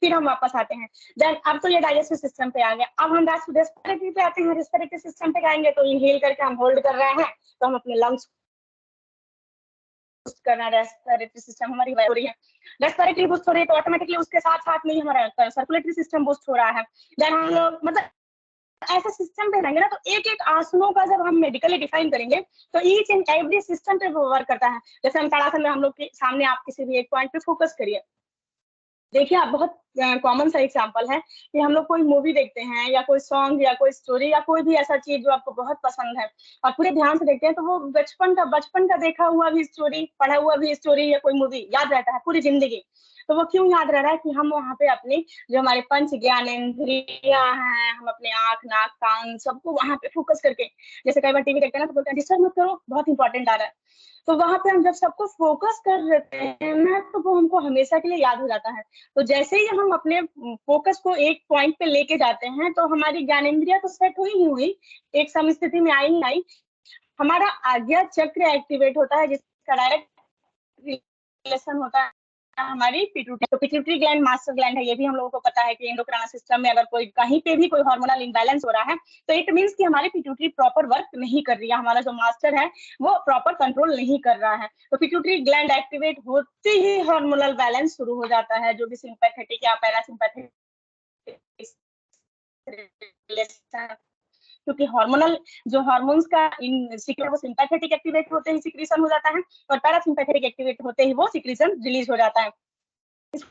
S2: फिर हम वापस आते हैं। देन अब तो ये डाइजेस्टिव सिस्टम पे आ गया। अब हम रेस्पिरेटरी पे आते हैं। रेस्पिरेटरी सिस्टम पे आएंगे तो इनहेल करके हम होल्ड कर रहे हैं तो हम अपने लंग्स बूस्ट करना, रेस्पिरेटरी सिस्टम हमारी हो रही है, रेस्पिरेटरी बूस्ट हो रही है तो ऑटोमेटिकली उसके साथ साथ में ही हमारा सर्कुलेटरी सिस्टम बूस्ट हो रहा है। देन हम लोग मतलब ऐसे सिस्टम पे रहेंगे ना, तो एक एक आसनों का जब हम मेडिकली डिफाइन करेंगे तो ईच एंड एवरी सिस्टम पे वो वर्क करता है। जैसे हम ताड़ासन में हम लोग के सामने आप किसी भी एक पॉइंट पे फोकस करिए। देखिए आप बहुत कॉमन सा एग्जांपल है कि हम लोग कोई मूवी देखते हैं या कोई सॉन्ग या कोई स्टोरी या कोई भी ऐसा चीज जो आपको बहुत पसंद है और पूरे ध्यान से देखते हैं तो वो बचपन का देखा हुआ भी स्टोरी, पढ़ा हुआ भी स्टोरी या कोई मूवी याद रहता है पूरी जिंदगी। तो वो क्यों याद रह रहा है कि हम वहाँ पे अपनी जो हमारे पंच ज्ञानेंद्रियां हैं, हम अपने आंख नाक कान सबको वहां पे फोकस करके, जैसे कई बार टीवी देखते हैं ना तो बोलते हैं डिस्टर्ब मत करो बहुत इंपॉर्टेंट आ रहा है, तो वहां पे हम जब सबको फोकस कर लेते हैं ना तो वो हमको हमेशा के लिए याद हो जाता है। तो जैसे ही हम अपने फोकस को एक पॉइंट पे लेके जाते हैं तो हमारी ज्ञानेंद्रिया तो सेट हुई ही हुई, एक समस्थिति में आई ही आई, हमारा आज्ञा चक्र एक्टिवेट होता है जिसका डायरेक्ट रिलेशन होता है हमारी पिट्यूटरी। तो पिट्यूटरी ग्लैंड मास्टर ग्लैंड है, ये भी हम लोगों को पता है कि एंडोक्राइन सिस्टम में अगर कोई कहीं पे भी कोई हार्मोनल इम्बैलेंस हो रहा है तो इट मींस कि हमारी पिट्यूटरी प्रॉपर वर्क नहीं कर रही है, हमारा जो मास्टर है वो प्रॉपर कंट्रोल नहीं कर रहा है। तो पिट्यूटरी ग्लैंड एक्टिवेट होते ही हार्मोनल बैलेंस शुरू हो जाता है, जो भी सिंपैथेटिक या पैरासिम्पैथेटिक, क्योंकि हार्मोनल जो हार्मोन्स का वो सिंपैथेटिक एक्टिवेट होते ही सिक्रीशन हो जाता है और पैरासिम्पैथेटिक एक्टिवेट होते ही वो सिक्रीशन रिलीज हो जाता है।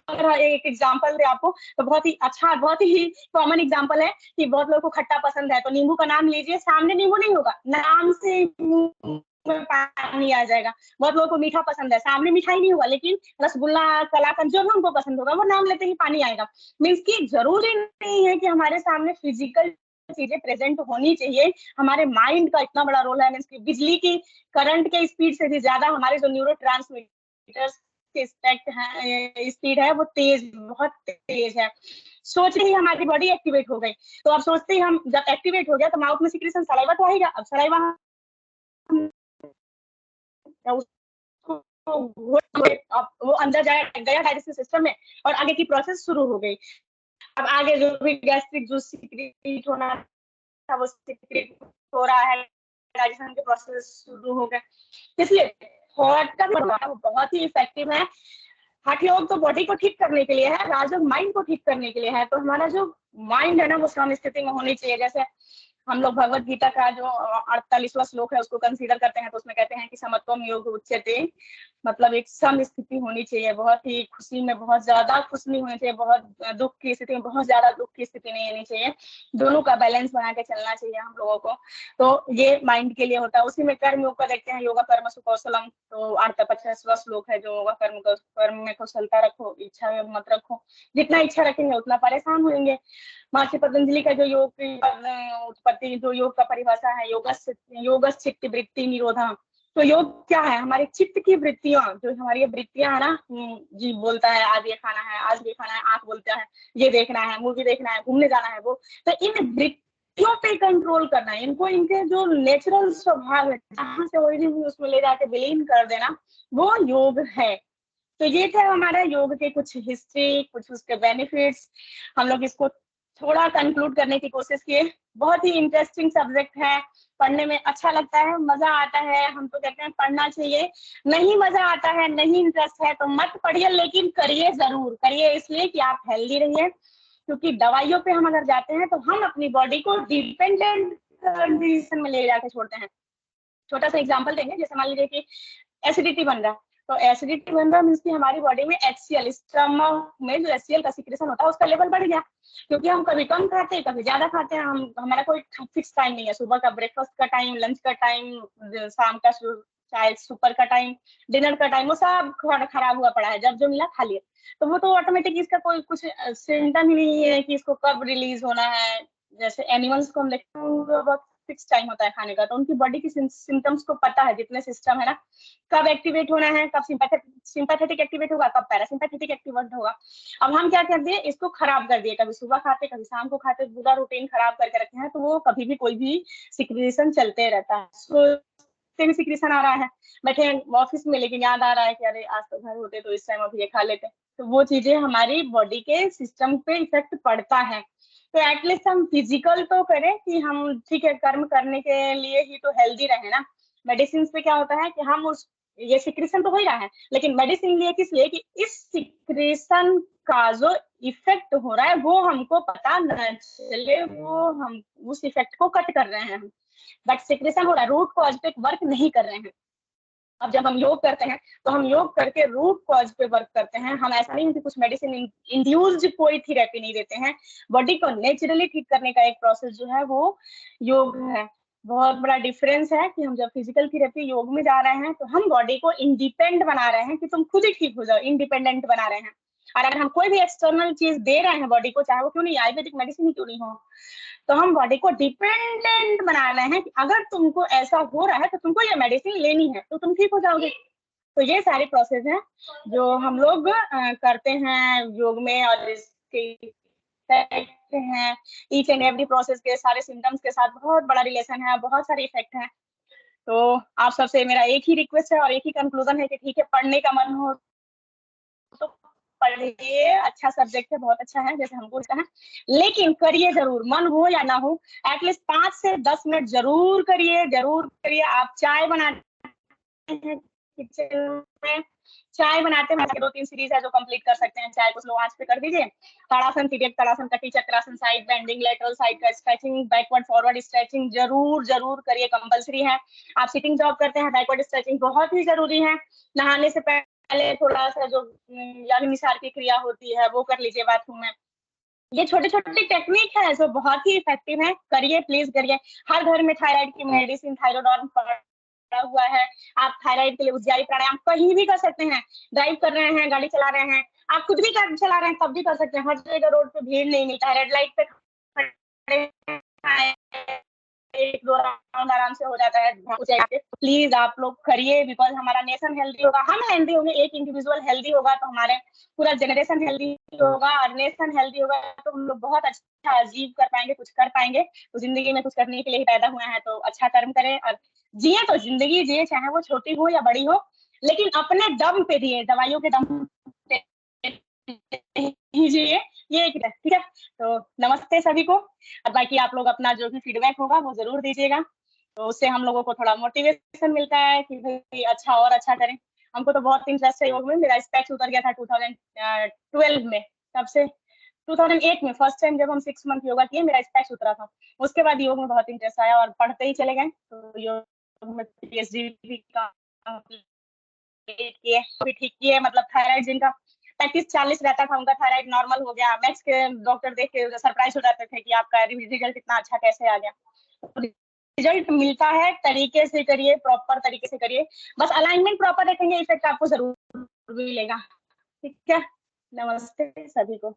S2: अगर एक एग्जांपल दे आपको तो बहुत ही अच्छा, बहुत ही कॉमन एग्जांपल है कि बहुत लोगों को खट्टा पसंद है तो नींबू का नाम लीजिए, सामने नींबू नहीं होगा, नाम से मुंह में पानी आ जाएगा। बहुत लोगों को मीठा पसंद है, सामने मिठाई नहीं होगा लेकिन रसगुल्ला कलाकंद जो भी उनको पसंद होगा वो नाम लेते ही पानी आएगा। मीन्स की जरूरी नहीं है कि हमारे सामने फिजिकल चीजें प्रेजेंट होनी चाहिए, हमारे माइंड का इतना बड़ा रोल है। मीन्स की बिजली की करंट के स्पीड से भी ज्यादा हमारे जो न्यूरोट्रांसमीटर्स की स्पीड है वो तेज, बहुत तेज है। सोचते ही हमारी बॉडी एक्टिवेट हो गई। तो अब सोचते ही हम जब एक्टिवेट हो गया तो माउथ में सिक्रेशन सलाइवा तो आएगा। अब सलाइवा अब वो अंदर गया डाइजेस्टिव सिस्टम में और आगे की प्रोसेस शुरू हो गई। अब आगे जो भी गैस्ट्रिक जूस सीक्रेट होना था वो सीक्रेट हो रहा है, डाइजेशन के प्रोसेस शुरू हो गए। इसलिए हार्ट का बहुत ही इफेक्टिव है। हठ योग तो बॉडी को ठीक करने के लिए है, राजयोग माइंड को ठीक करने के लिए है। तो हमारा जो माइंड है ना वो सम स्थिति में होनी चाहिए। जैसे हम लोग भगवत गीता का जो 48वां श्लोक है उसको कंसीडर करते हैं तो उसमें कहते हैं कि समत्वम योग उच्यते, मतलब एक सम स्थिति होनी चाहिए। बहुत ही खुशी में बहुत ज्यादा खुश नहीं होनी चाहिए, बहुत दुख की स्थिति में बहुत ज्यादा दुख की स्थिति नहीं होनी चाहिए। दोनों का बैलेंस बना के चलना चाहिए हम लोगों को। तो ये माइंड के लिए होता है। उसी में कर्म योग का देखते हैं, योगा कर्म सुकौशलम, तो 48वां श्लोक है जो योगा कर्म में कौशलता रखो, इच्छा में मत रखो। जितना इच्छा रखेंगे उतना परेशान होंगे। महर्षि पतंजलि का जो योग की उत्पत्ति, जो योग का परिभाषा है, योगस चित्त वृत्ति निरोधा। तो योग क्या है? हमारे चित्त की वृत्तियां, जो हमारी वृत्तियां है ना, जी बोलता है आज ये खाना है, आज ये खाना है, आंख बोलता है ये देखना है, मूवी देखना है, घूमने जाना है, वो तो इन वृत्तियों पे कंट्रोल करना है। इनको इनके जो नेचुरल स्वभाव है जहाँ से ओरिजिन उसमें ले जाके विलीन कर देना, वो योग है। तो ये था हमारा योग के कुछ हिस्ट्री, कुछ उसके बेनिफिट्स। हम लोग इसको थोड़ा कंक्लूड करने की कोशिश किए। बहुत ही इंटरेस्टिंग सब्जेक्ट है, पढ़ने में अच्छा लगता है, मजा आता है। हम तो कहते हैं पढ़ना चाहिए। नहीं मजा आता है, नहीं इंटरेस्ट है तो मत पढ़िए, लेकिन करिए जरूर। करिए इसलिए कि आप हेल्दी रहिए, क्योंकि दवाइयों पे हम अगर जाते हैं तो हम अपनी बॉडी को डिपेंडेंट कंडीशन में ले जाके छोड़ते हैं। छोटा सा एग्जाम्पल देंगे, जैसे मान लीजिए कि एसिडिटी बन रहा है, तो एसिडिटी बन रहा मीन्स कि हमारी बॉडी में HCl, स्टमक में जो HCl का सिक्रेशन होता है उसका लेवल बढ़ गया, क्योंकि हम कभी कम खाते हैं कभी ज्यादा खाते हैं। हमारा कोई फिक्स टाइम नहीं है, सुबह का ब्रेकफास्ट का टाइम, लंच का टाइम, शाम का चाहे सुपर का टाइम, डिनर का टाइम, वो सब खराब हुआ पड़ा है। जब जो मिला खा लिया, तो वो तो ऑटोमेटिक इसका कोई कुछ सिम्टम ही नहीं है कि इसको कब रिलीज होना है। जैसे एनिमल्स को हम देखते हैं फिक्स टाइम होता है खाने का, तो उनकी बॉडी की सिम्टम्स को पता है, जितने सिस्टम है ना, कब एक्टिवेट होना है, कब सिंपैथेटिक एक्टिवेट होगा, कब पैरासिम्पैथेटिक एक्टिवेट होगा। अब हम क्या कर दिए, इसको खराब कर दिए। कभी सुबह खाते, कभी शाम को खाते, पूरा रूटीन खराब करके रखे हैं, तो वो कभी भी कोई भी सिक्रेशन चलते रहता है। से भी सिक्रेशन आ रहा है, बैठे ऑफिस में, लेकिन याद आ रहा है कि अरे आज तो घर होते तो इस टाइम अभी ये खा लेते। तो वो चीजें हमारी बॉडी के सिस्टम पे इफेक्ट पड़ता है। तो एटलीस्ट हम फिजिकल तो करें कि हम ठीक है, कर्म करने के लिए ही तो हेल्दी रहे ना। मेडिसिन पे क्या होता है कि हम उस ये सिक्रेशन तो हो ही रहा है, लेकिन मेडिसिन लिए किस लिए कि इस सिक्रेशन का जो इफेक्ट हो रहा है वो हमको पता न चले, वो हम उस इफेक्ट को कट कर रहे हैं। बट सिक्रेशन हो रहा है, रूट कॉज पे वर्क नहीं कर रहे हैं। अब जब हम योग करते हैं तो हम योग करके रूट कॉज पे वर्क करते हैं। हम ऐसा नहीं कि कुछ मेडिसिन इंड्यूस्ड कोई थेरेपी नहीं देते हैं। बॉडी को नेचुरली ठीक करने का एक प्रोसेस जो है वो योग है। बहुत बड़ा डिफरेंस है कि हम जब फिजिकल थेरेपी योग में जा रहे हैं तो हम बॉडी को इंडिपेंडेंट बना रहे हैं कि तुम खुद ही ठीक हो जाओ, इंडिपेंडेंट बना रहे हैं। और अगर हम कोई भी एक्सटर्नल चीज दे रहे हैं बॉडी को, चाहे वो क्यों नहीं, आयुर्वेदिक मेडिसिन ही क्यों नहीं हो, तो हम बॉडी को डिपेंडेंट बना रहे हैं कि अगर तुमको ऐसा हो रहा है तो तुमको ये मेडिसिन लेनी है तो तुम ठीक हो जाओगे। तो ये सारे प्रोसेस हैं जो हम लोग करते हैं योग में, और इसके इफेक्ट हैं। ईच एंड एवरी प्रोसेस के सारे सिम्टम्स के साथ बहुत बड़ा रिलेशन है, बहुत सारे इफेक्ट हैं। तो आप सबसे मेरा एक ही रिक्वेस्ट है और एक ही कंक्लूजन है कि ठीक है, पढ़ने का मन हो तो पढ़िए, अच्छा सब्जेक्ट है, बहुत अच्छा है जैसे हमको इसका है, लेकिन करिए जरूर, मन हो या ना हो, एटलीस्ट 5 से 10 मिनट जरूर करिए, जरूर करिए। आप चाय बनाते हैं किचन में, चाय बनाते हैं, 2-3 सीरीज है जो कंप्लीट कर सकते हैं। चाय को स्लो आंच पे कर दीजिए। ताड़ासन, तिर्यक ताड़ासन, कटी चक्रासन, साइड बेंडिंग, लेटरल साइड का स्ट्रेचिंग, बैकवर्ड फॉरवर्ड स्ट्रेचिंग जरूर जरूर करिए, कंपलसरी है। आप सिटिंग जॉब करते हैं, बैकवर्ड स्ट्रेचिंग बहुत ही जरूरी है। नहाने से पहले थोड़ा सा जो अग्निसार की क्रिया होती है वो कर लीजिए बाथरूम में। ये छोटे छोटे टेक्निक है जो बहुत ही इफेक्टिव है, करिए, प्लीज करिए। हर घर में थायराइड की मेडिसिन, थायरोडॉर्म पड़ा हुआ है। आप थायराइड के लिए उज्जैयी प्राणायाम कहीं भी कर सकते हैं। ड्राइव कर रहे हैं, गाड़ी चला रहे हैं, आप कुछ भी चला रहे हैं तब भी कर सकते हैं। हर जगह रोड पे भीड़ नहीं मिलता है, रेड लाइट पे खड़े एक दो राउंड आराम से हो जाता है। प्लीज आप लोग करिए, बिकॉज हमारा नेशन हेल्दी होगा, हम हेल्दी होंगे, एक इंडिविजुअल हेल्दी होगा तो हमारे पूरा जनरेशन हेल्दी होगा, और नेशन हेल्दी होगा तो हम लोग बहुत अच्छा अचीव कर पाएंगे, कुछ कर पाएंगे। तो जिंदगी में कुछ करने के लिए ही पैदा हुए हैं, तो अच्छा कर्म करें और जिए, तो जिंदगी जिए, चाहे वो छोटी हो या बड़ी हो, लेकिन अपने दम पे जिए, दवाइयों के दम पे जिए। ये एक ठीक है। तो नमस्ते सभी को, और बाकी आप लोग अपना जो भी फीडबैक होगा वो जरूर दीजिएगा, तो उससे हम लोगों को थोड़ा मोटिवेशन मिलता है कि भाई अच्छा और अच्छा करें। हमको तो बहुत इंटरेस्ट है योग में, मेरा स्पेक्स उतर गया था 2012 में, तब से 2008 में फर्स्ट टाइम जब हम 6 मंथ योगा किए मेरा स्पेक्स उतरा था। उसके बाद योग में बहुत इंटरेस्ट आया और पढ़ते ही चले गए, तो योग में पीएचडी भी कंप्लीट किए, भी ठीक किए। मतलब थायराइड जिनका 35-40 रहता था, उनका थायराइड नॉर्मल हो गया। मैक्स के डॉक्टर देख के सरप्राइज हो जाते थे कि आपका रिजल्ट इतना अच्छा कैसे आ गया। रिजल्ट मिलता है, तरीके से करिए, प्रॉपर तरीके से करिए, बस अलाइनमेंट प्रॉपर रखेंगे, इफेक्ट आपको जरूर मिलेगा। ठीक है, नमस्ते सभी को।